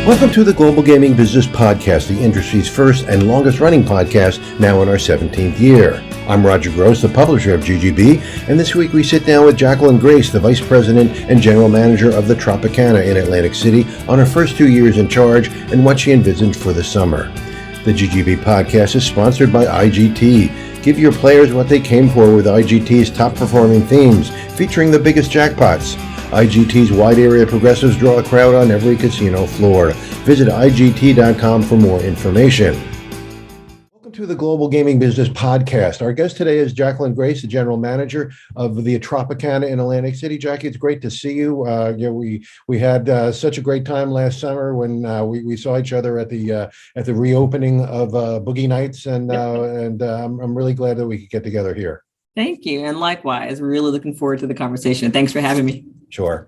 Welcome to the Global Gaming Business Podcast, the industry's first and longest running podcast, now in our 17th year. I'm Roger Gross, the publisher of GGB, and this week we sit down with Jacqueline Grace, the Vice President and General Manager of the Tropicana in Atlantic City, on her first 2 years in charge and what she envisions for the summer. The GGB Podcast is sponsored by IGT. Give your players what they came for with IGT's top performing themes, featuring the biggest jackpots. IGT's wide area progressives draw a crowd on every casino floor. Visit IGT.com for more information. Welcome to the Global Gaming Business Podcast. Our guest today is Jacqueline Grace, the General Manager of the Tropicana in Atlantic City. Jackie, it's great to see you. We had such a great time last summer when we saw each other at the reopening of Boogie Nights, and I'm really glad that we could get together here. Thank you. And likewise, really looking forward to the conversation. Thanks for having me. Sure.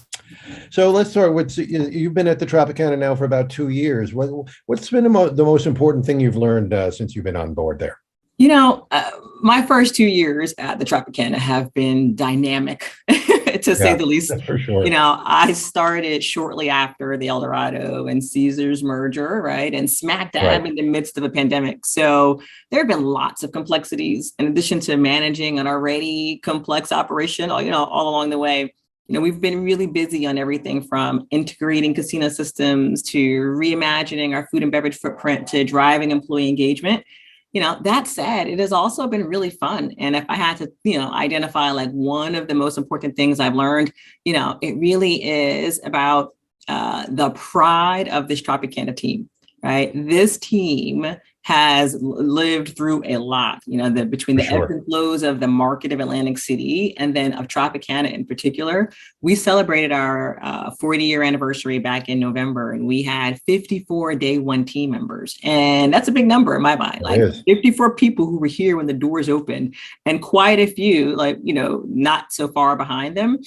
So let's start with, you've been at the Tropicana now for about 2 years. What's been the most important thing you've learned since you've been on board there? You know, my first 2 years at the Tropicana have been dynamic, to say the least. For sure. You know, I started shortly after the Eldorado and Caesars merger, right? And smack dab in the midst of a pandemic. So there have been lots of complexities in addition to managing an already complex operation, all along the way. You know, we've been really busy on everything from integrating casino systems to reimagining our food and beverage footprint to driving employee engagement. You know, that said, it has also been really fun. And if I had to, identify like one of the most important things I've learned, it really is about the pride of this Tropicana team, right? This team has lived through a lot, between the ebbs and flows of the market of Atlantic City and then of Tropicana in particular. We celebrated our 40-year anniversary back in November, and we had 54 day one team members. And that's a big number in my mind, like 54 people who were here when the doors opened, and quite a few, not so far behind them.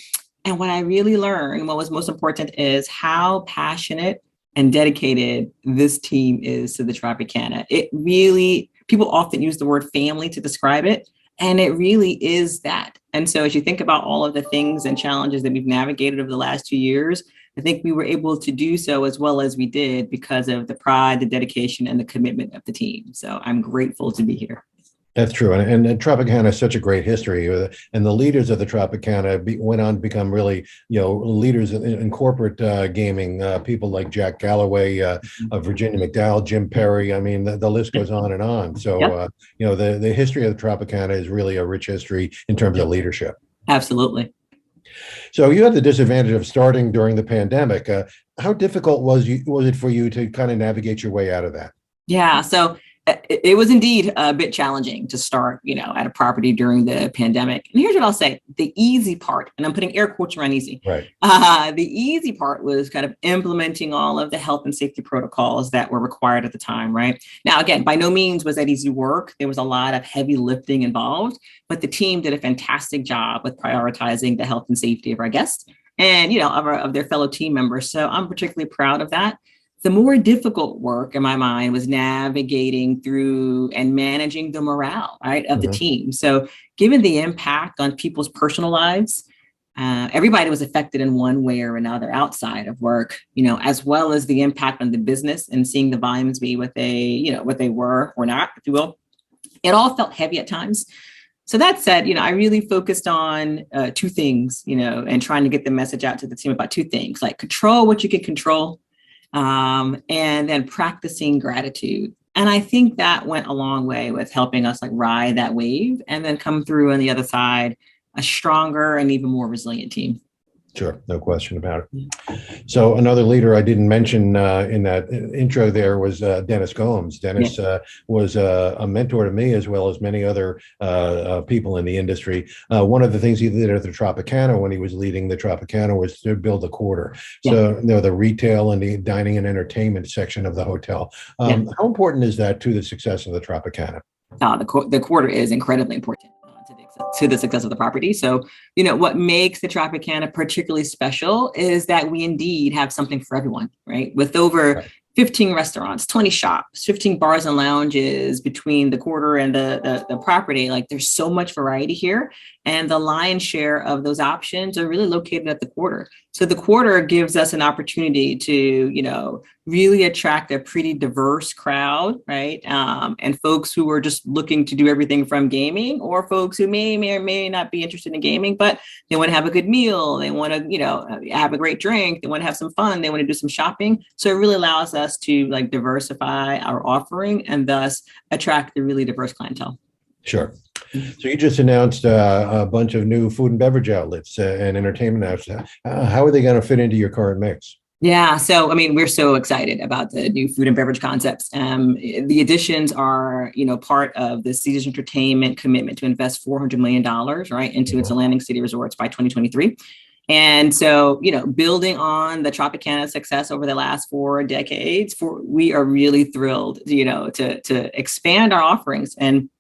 And what I really learned, what was most important, is how passionate and dedicated this team is to the Tropicana. It really, people often use the word family to describe it, and it really is that. And so as you think about all of the things and challenges that we've navigated over the last 2 years, I think we were able to do so as well as we did because of the pride, the dedication, and the commitment of the team. So I'm grateful to be here. That's true. And Tropicana has such a great history. And the leaders of the Tropicana went on to become really, leaders in corporate gaming, people like Jack Galloway, Virginia McDowell, Jim Perry. I mean, the list goes on and on. So, the history of the Tropicana is really a rich history in terms of leadership. Absolutely. So you had the disadvantage of starting during the pandemic. How difficult was it for you to kind of navigate your way out of that? Yeah. So it was indeed a bit challenging to start, at a property during the pandemic. And here's what I'll say. The easy part, and I'm putting air quotes around easy. Right. The easy part was kind of implementing all of the health and safety protocols that were required at the time, right? Now, again, by no means was that easy work. There was a lot of heavy lifting involved, but the team did a fantastic job with prioritizing the health and safety of our guests and, of their fellow team members. So I'm particularly proud of that. The more difficult work in my mind was navigating through and managing the morale, right, of the team. So given the impact on people's personal lives, everybody was affected in one way or another outside of work, as well as the impact on the business and seeing the volumes be what they were or not, if you will. It all felt heavy at times. So that said, I really focused on two things, and trying to get the message out to the team about two things, like control what you can control, and then practicing gratitude. And I think that went a long way with helping us ride that wave and then come through on the other side, a stronger and even more resilient team. Sure. No question about it. So another leader I didn't mention in that intro there was Dennis Gomes. Dennis was a mentor to me as well as many other people in the industry. One of the things he did at the Tropicana when he was leading the Tropicana was to build a quarter. So the retail and the dining and entertainment section of the hotel. How important is that to the success of the Tropicana? The quarter is incredibly important to the success of the property. So, what makes the Tropicana particularly special is that we indeed have something for everyone, right? With over 15 restaurants, 20 shops, 15 bars and lounges between the quarter and the property. There's so much variety here. And the lion's share of those options are really located at the quarter. So the quarter gives us an opportunity to, really attract a pretty diverse crowd, right? And folks who are just looking to do everything from gaming, or folks who may or may not be interested in gaming, but they want to have a good meal. They want to, have a great drink. They want to have some fun. They want to do some shopping. So it really allows us to diversify our offering and thus attract a really diverse clientele. Sure. So you just announced a bunch of new food and beverage outlets and entertainment outlets. How are they going to fit into your current mix? Yeah. So, we're so excited about the new food and beverage concepts. The additions are, part of the Caesars Entertainment commitment to invest $400 million, right, into its Atlantic City resorts by 2023. And so, building on the Tropicana success over the last 4 decades, we are really thrilled, to expand our offerings. And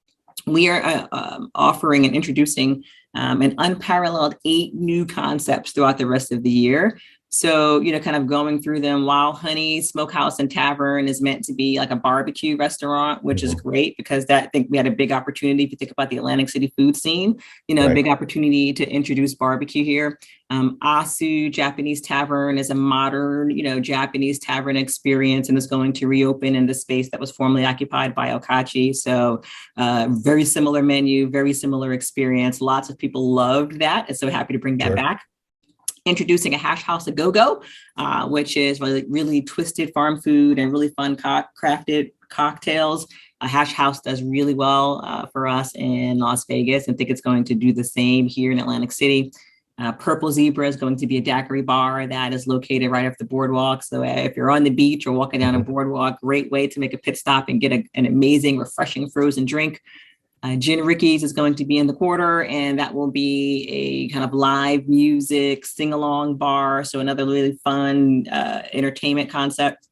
we are offering and introducing an unparalleled 8 new concepts throughout the rest of the year. So, kind of going through them. Wild Honey Smokehouse and Tavern is meant to be like a barbecue restaurant, which is great because I think we had a big opportunity. If you think about the Atlantic City food scene, a big opportunity to introduce barbecue here. Asu Japanese Tavern is a modern, Japanese tavern experience and is going to reopen in the space that was formerly occupied by Okachi. So very similar menu, very similar experience. Lots of people loved that. And so happy to bring that back. Introducing a Hash House A Go-Go, which is really twisted farm food and really fun crafted cocktails. Hash House does really well for us in Las Vegas, and think it's going to do the same here in Atlantic City. Purple Zebra is going to be a daiquiri bar that is located right off the boardwalk. So if you're on the beach or walking down a boardwalk, great way to make a pit stop and get an amazing, refreshing frozen drink. Gin Ricky's is going to be in the quarter, and that will be a kind of live music sing-along bar. So another really fun entertainment concept.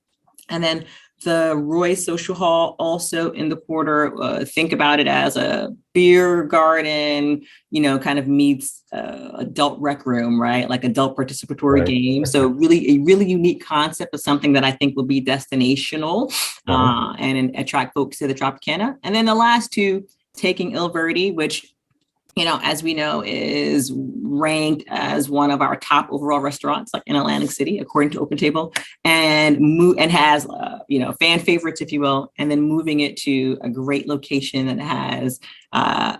And then the Roy Social Hall also in the quarter. Think about it as a beer garden, kind of meets adult rec room, right? Like adult participatory game. So really a really unique concept of something that I think will be destinational and attract folks to the Tropicana. And then the last 2, taking Il Verde, which, as we know, is ranked as one of our top overall restaurants, in Atlantic City, according to OpenTable, and has, fan favorites, if you will, and then moving it to a great location that has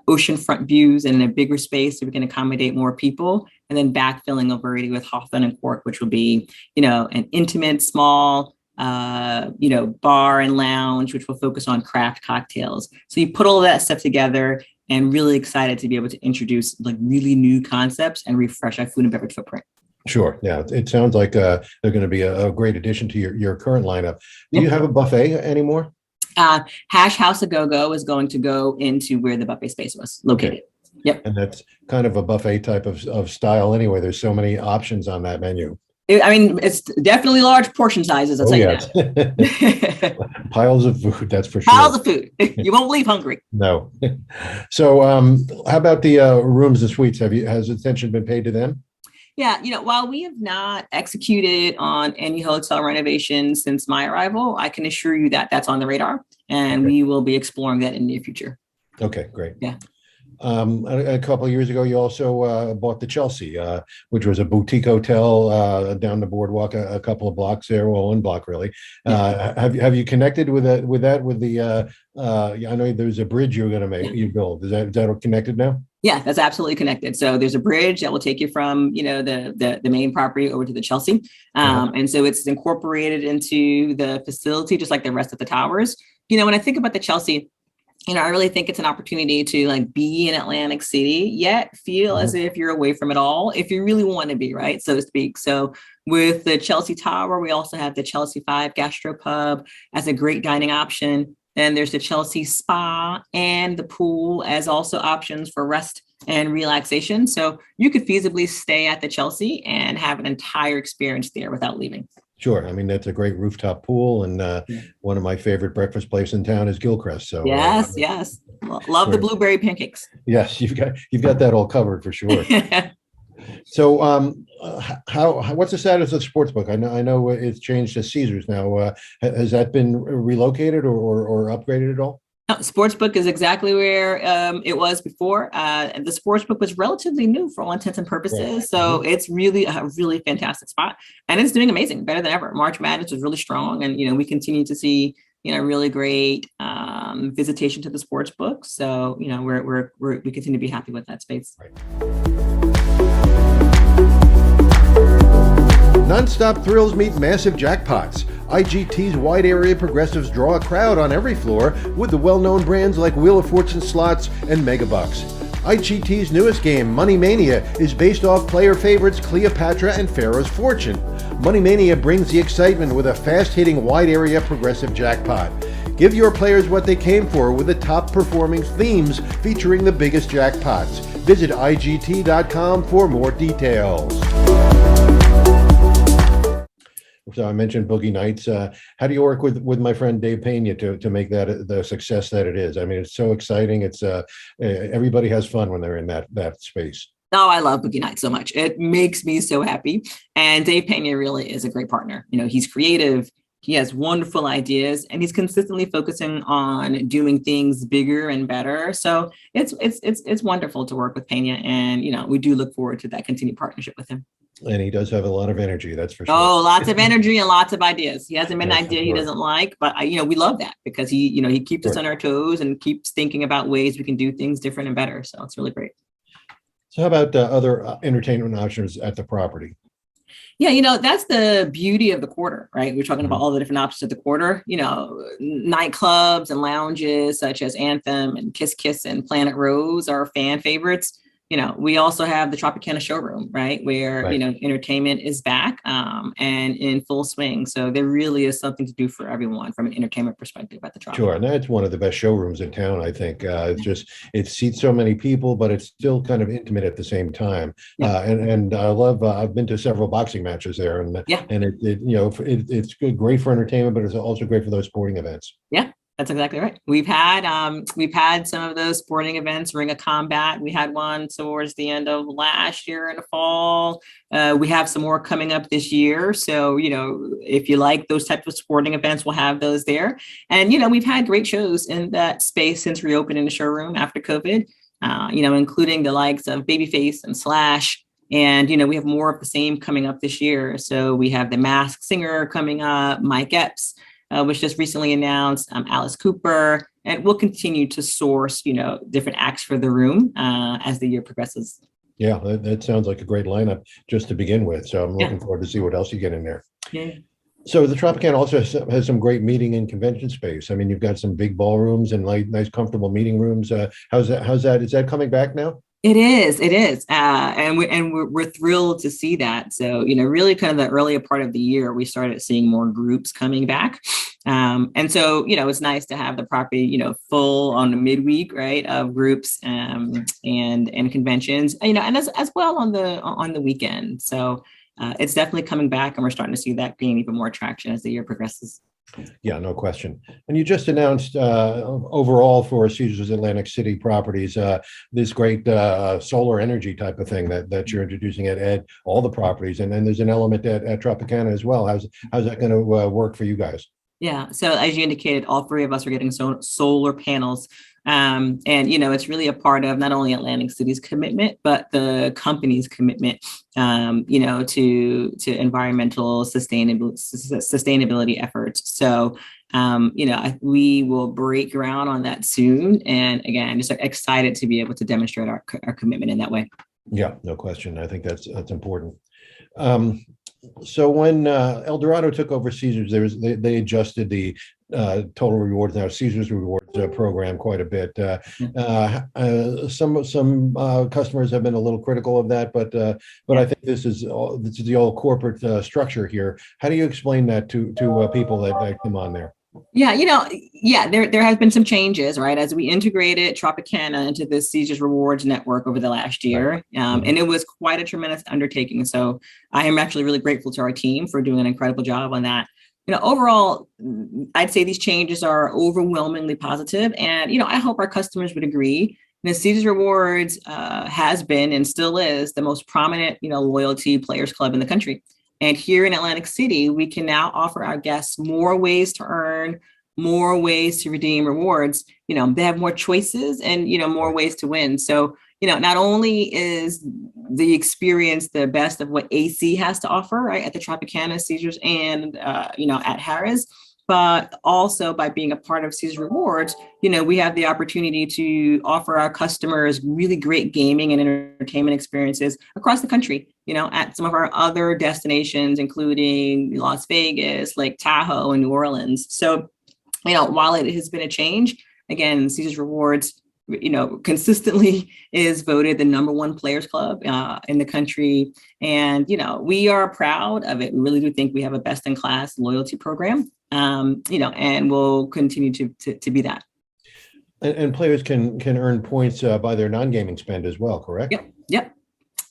oceanfront views and a bigger space so we can accommodate more people, and then backfilling Il Verde with Hawthorne and Cork, which will be, an intimate, small, bar and lounge, which will focus on craft cocktails. So you put all of that stuff together, and really excited to be able to introduce really new concepts and refresh our food and beverage footprint. Sure. Yeah. It sounds like they're going to be a great addition to your current lineup. Do you have a buffet anymore? Hash House A Go-Go is going to go into where the buffet space was located. Okay. Yep. And that's kind of a buffet type of style anyway. There's so many options on that menu. It's definitely large portion sizes. I'll tell you that. Piles of food, that's for sure. Piles of food. You won't leave hungry. No. So how about the rooms and suites? Has attention been paid to them? Yeah, while we have not executed on any hotel renovations since my arrival, I can assure you that that's on the radar, and we will be exploring that in the near future. Okay, great. Yeah. A couple of years ago, you also bought the Chelsea, which was a boutique hotel down the boardwalk, a couple of blocks there, well, 1 block really. Have you connected with the? I know there's a bridge you're going to you build. Is that connected now? Yeah, that's absolutely connected. So there's a bridge that will take you from the main property over to the Chelsea, and so it's incorporated into the facility just like the rest of the towers. When I think about the Chelsea, I really think it's an opportunity to be in Atlantic City, yet feel as if you're away from it all, if you really want to be, right, so to speak. So with the Chelsea Tower, we also have the Chelsea 5 Gastropub as a great dining option. Then there's the Chelsea Spa and the pool as also options for rest and relaxation. So you could feasibly stay at the Chelsea and have an entire experience there without leaving. Sure. I mean, that's a great rooftop pool, and one of my favorite breakfast places in town is Gilchrist. So yes. Love the blueberry pancakes. Yes, you've got that all covered for sure. So, what's the status of the sportsbook? I know it's changed to Caesars now. Has that been relocated or upgraded at all? No, Sportsbook is exactly where it was before. And the Sportsbook was relatively new for all intents and purposes. Right. So it's really a really fantastic spot. And it's doing amazing, better than ever. March Madness was really strong. And, we continue to see, really great visitation to the Sportsbook. So, we continue to be happy with that space. Right. Non-stop thrills meet massive jackpots. IGT's wide area progressives draw a crowd on every floor with the well-known brands like Wheel of Fortune slots and Megabucks. IGT's newest game, Money Mania, is based off player favorites Cleopatra and Pharaoh's Fortune. Money Mania brings the excitement with a fast-hitting wide area progressive jackpot. Give your players what they came for with the top-performing themes featuring the biggest jackpots. Visit IGT.com for more details. So I mentioned Boogie Nights. How do you work with my friend Dave Pena to make that the success that it is? I mean, it's so exciting. It's everybody has fun when they're in that space. Oh, I love Boogie Nights so much. It makes me so happy. And Dave Pena really is a great partner. He's creative. He has wonderful ideas, and he's consistently focusing on doing things bigger and better. So it's wonderful to work with Pena, and we do look forward to that continued partnership with him. And he does have a lot of energy, that's for sure. Oh, lots of energy and lots of ideas. He hasn't been an idea he doesn't like, but we love that because he keeps us on our toes and keeps thinking about ways we can do things different and better. So it's really great. So how about other entertainment options at the property? Yeah, that's the beauty of the quarter, right? We're talking about all the different options of the quarter, nightclubs and lounges such as Anthem and Kiss Kiss and Planet Rose are fan favorites. We also have the Tropicana showroom, right? Where, entertainment is back and in full swing. So there really is something to do for everyone from an entertainment perspective at the Tropicana. Sure. And that's one of the best showrooms in town, I think. It seats so many people, but it's still kind of intimate at the same time. Yeah. And I love, I've been to several boxing matches there and it's great for entertainment, but it's also great for those sporting events. Yeah. That's exactly right. We've had some of those sporting events, Ring of Combat. We had one towards the end of last year in the fall. We have some more coming up this year. So, if you like those types of sporting events, we'll have those there. And, we've had great shows in that space since reopening the showroom after COVID, including the likes of Babyface and Slash. And, we have more of the same coming up this year. So we have the Masked Singer coming up, Mike Epps, which just recently announced, Alice Cooper, and we'll continue to source, different acts for the room as the year progresses. Yeah, that sounds like a great lineup just to begin with. So I'm looking forward to see what else you get in there. Yeah. So the Tropicana also has some great meeting and convention space. I mean, you've got some big ballrooms and nice, comfortable meeting rooms. How's that? Is that coming back now? It is. And we're thrilled to see that. So, really kind of the earlier part of the year, we started seeing more groups coming back. And so, it's nice to have the property, full on the midweek, right, of groups and conventions, and as well on the weekend. So it's definitely coming back, and we're starting to see that gain even more traction as the year progresses. Yeah, no question. And you just announced overall for Caesars Atlantic City properties, this great solar energy type of thing that you're introducing at all the properties. And then there's an element at Tropicana as well. How's that going to work for you guys? Yeah. So as you indicated, all three of us are getting solar panels. And, it's really a part of not only Atlantic City's commitment, but the company's commitment, to environmental sustainability efforts. So, we will break ground on that soon. And again, just excited to be able to demonstrate our commitment in that way. Yeah, no question. I think that's important. So when El Dorado took over Caesars, they adjusted the total rewards, now Caesars rewards program, quite a bit. Some customers have been a little critical of that, but I think this is the old corporate structure here. How do you explain that to people that come on there? Yeah, there has been some changes, right? As we integrated Tropicana into the Caesars Rewards network over the last year. And it was quite a tremendous undertaking. So I am actually really grateful to our team for doing an incredible job on that. Overall, I'd say these changes are overwhelmingly positive. And, I hope our customers would agree. Caesars Rewards has been and still is the most prominent, loyalty players club in the country. And here in Atlantic City, we can now offer our guests more ways to earn more ways to redeem rewards, they have more choices and, more ways to win. So, not only is the experience the best of what AC has to offer, right, at the Tropicana, Caesars, and, at Harrah's, but also by being a part of Caesars Rewards, we have the opportunity to offer our customers really great gaming and entertainment experiences across the country, at some of our other destinations, including Las Vegas, Lake Tahoe, and New Orleans. So, while it has been a change, again, Caesars Rewards, consistently is voted the #1 players club in the country. And, we are proud of it. We really do think we have a best in class loyalty program, and we'll continue to be that. And players can earn points by their non-gaming spend as well, correct? Yep.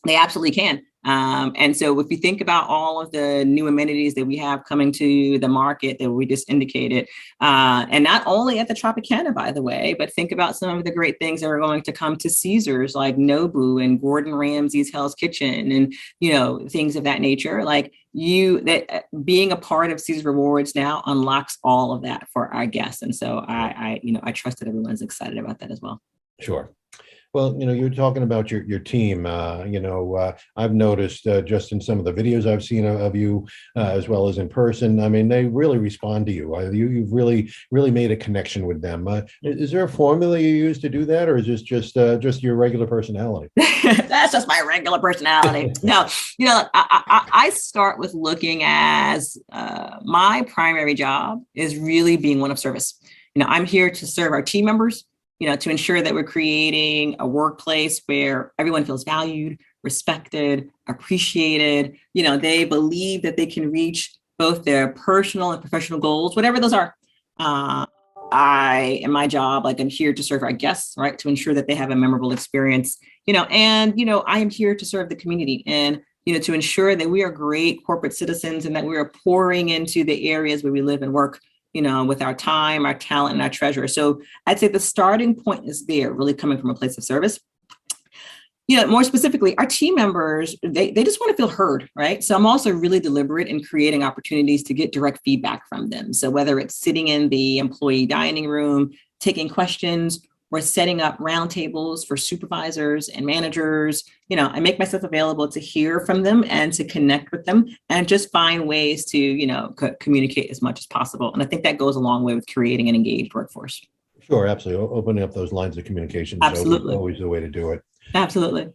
They absolutely can. And so if you think about all of the new amenities that we have coming to the market that we just indicated, and not only at the Tropicana, by the way, but think about some of the great things that are going to come to Caesars, like Nobu and Gordon Ramsay's Hell's Kitchen, and, things of that nature. Like being a part of Caesars Rewards now unlocks all of that for our guests. And so I trust that everyone's excited about that as well. Sure. Well, you're talking about your team. I've noticed just in some of the videos I've seen of you, as well as in person. I mean, they really respond to you. You've really made a connection with them. Is there a formula you use to do that, or is this just your regular personality? That's just my regular personality. No, I start with looking as my primary job is really being one of service. I'm here to serve our team members, to ensure that we're creating a workplace where everyone feels valued, respected, appreciated. They believe that they can reach both their personal and professional goals, whatever those are. In my job, I'm here to serve our guests, right, to ensure that they have a memorable experience, and, I am here to serve the community and, to ensure that we are great corporate citizens and that we are pouring into the areas where we live and work, with our time, our talent, and our treasure. So I'd say the starting point is there, really coming from a place of service. More specifically, our team members, they just want to feel heard, right? So I'm also really deliberate in creating opportunities to get direct feedback from them. So whether it's sitting in the employee dining room, taking questions, or setting up roundtables for supervisors and managers, I make myself available to hear from them and to connect with them and just find ways to, communicate as much as possible. And I think that goes a long way with creating an engaged workforce. Sure, absolutely. Opening up those lines of communication is always the way to do it. Absolutely.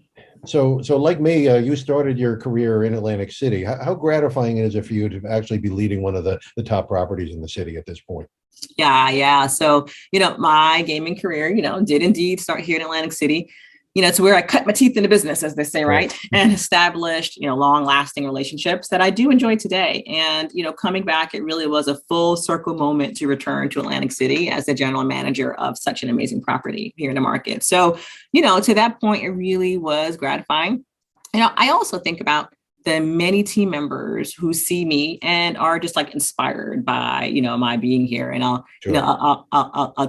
So like me, you started your career in Atlantic City. How gratifying is it for you to actually be leading one of the top properties in the city at this point? Yeah. So, my gaming career, did indeed start here in Atlantic City. It's where I cut my teeth in the business, as they say, right? And established, long lasting relationships that I do enjoy today. And, coming back, it really was a full circle moment to return to Atlantic City as the general manager of such an amazing property here in the market. So, to that point, it really was gratifying. I also think about the many team members who see me and are just inspired by, my being here. And I'll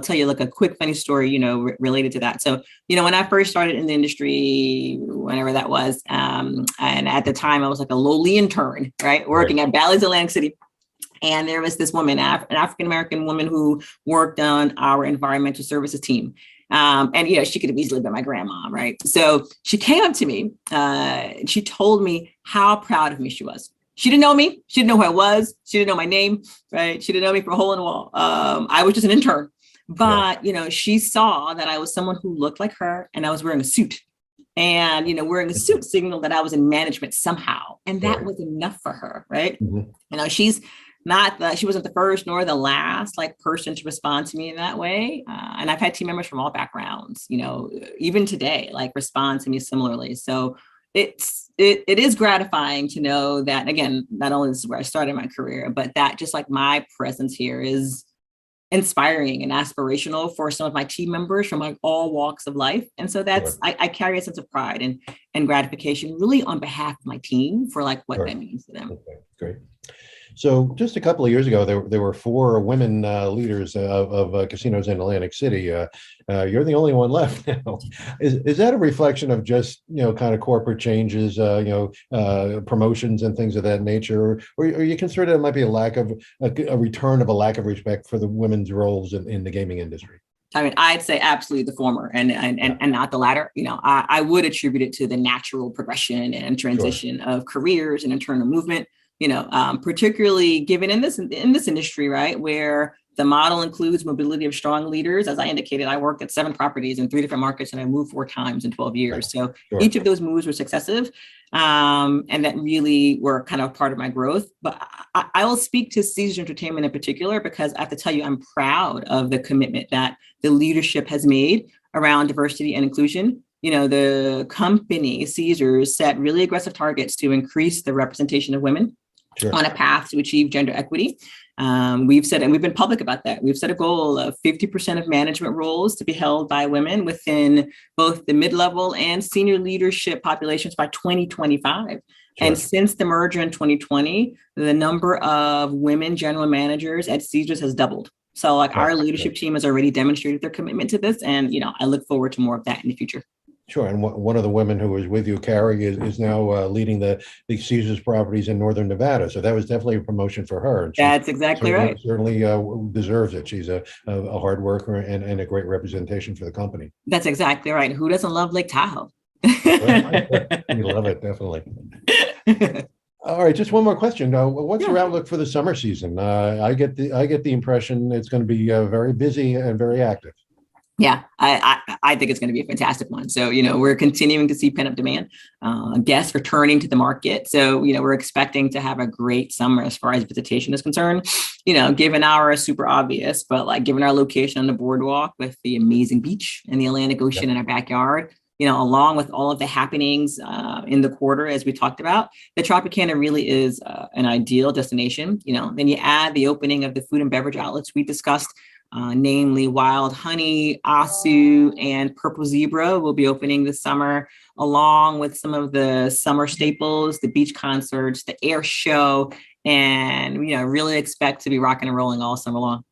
tell you a quick funny story, related to that. So, when I first started in the industry, whenever that was, and at the time I was a lowly intern, right? Working at Bally's Atlantic City. And there was this woman, an African-American woman who worked on our environmental services team. And, she could have easily been my grandma, right? So she came up to me, she told me how proud of me she was. She didn't know me. She didn't know who I was. She didn't know my name, right? She didn't know me from a hole in the wall. I was just an intern. But, she saw that I was someone who looked like her and I was wearing a suit. And, wearing a suit signaled that I was in management somehow. And that was enough for her, right? Mm-hmm. She wasn't the first nor the last person to respond to me in that way. And I've had team members from all backgrounds, even today, respond to me similarly. So it is gratifying to know that, again, not only this is where I started my career, but that just my presence here is inspiring and aspirational for some of my team members from all walks of life. And so that's, I carry a sense of pride and gratification really on behalf of my team for what that means to them. Okay, great. So just a couple of years ago, there were four women leaders of casinos in Atlantic City. You're the only one left now. Is that a reflection of just kind of corporate changes, promotions and things of that nature, or you consider that it might be a return of a lack of respect for the women's roles in the gaming industry? I mean, I'd say absolutely the former and not the latter. I would attribute it to the natural progression and transition of careers and internal movement, particularly given in this industry, right, where the model includes mobility of strong leaders. As I indicated, I worked at 7 properties in 3 different markets, and I moved 4 times in 12 years. So each of those moves were successive, and that really were kind of part of my growth. But I will speak to Caesars Entertainment in particular, because I have to tell you, I'm proud of the commitment that the leadership has made around diversity and inclusion. The company, Caesars, set really aggressive targets to increase the representation of women on a path to achieve gender equity. We've said, and we've been public about that, we've set a goal of 50% of management roles to be held by women within both the mid-level and senior leadership populations by 2025. And since the merger in 2020, the number of women general managers at Caesars has doubled. So our leadership team has already demonstrated their commitment to this. And, I look forward to more of that in the future. Sure. And one of the women who was with you, Carrie, is now leading the Caesars properties in Northern Nevada. So that was definitely a promotion for her. And that's exactly right. Certainly deserves it. She's a hard worker and a great representation for the company. That's exactly right. Who doesn't love Lake Tahoe? You love it, definitely. All right, just one more question. What's your outlook for the summer season? I get the impression it's going to be very busy and very active. Yeah, I think it's going to be a fantastic one. So, we're continuing to see pent-up demand, guests returning to the market. So, we're expecting to have a great summer as far as visitation is concerned, given our super obvious, but given our location on the boardwalk with the amazing beach and the Atlantic Ocean in our backyard, along with all of the happenings in the quarter, as we talked about, the Tropicana really is an ideal destination. Then you add the opening of the food and beverage outlets we discussed, namely Wild Honey, Asu, and Purple Zebra will be opening this summer, along with some of the summer staples, the beach concerts, the air show, and really expect to be rocking and rolling all summer long.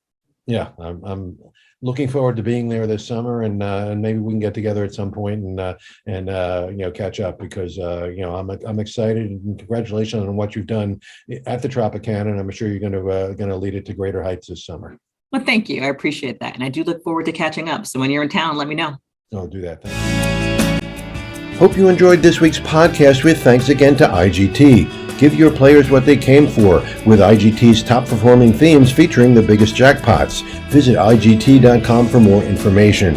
Yeah, I'm looking forward to being there this summer, and maybe we can get together at some point and catch up, because I'm excited, and congratulations on what you've done at the Tropicana, and I'm sure you're going to lead it to greater heights this summer. Well, thank you. I appreciate that. And I do look forward to catching up. So when you're in town, let me know. I'll do that. Thank you. Hope you enjoyed this week's podcast with thanks again to IGT. Give your players what they came for with IGT's top performing themes featuring the biggest jackpots. Visit IGT.com for more information.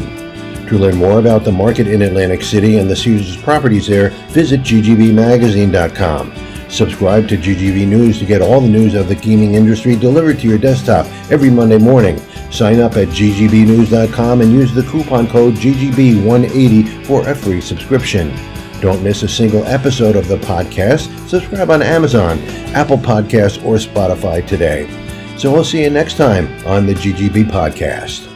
To learn more about the market in Atlantic City and the Caesars properties there, visit ggbmagazine.com. Subscribe to GGB News to get all the news of the gaming industry delivered to your desktop every Monday morning. Sign up at ggbnews.com and use the coupon code GGB180 for a free subscription. Don't miss a single episode of the podcast. Subscribe on Amazon, Apple Podcasts, or Spotify today. So we'll see you next time on the GGB Podcast.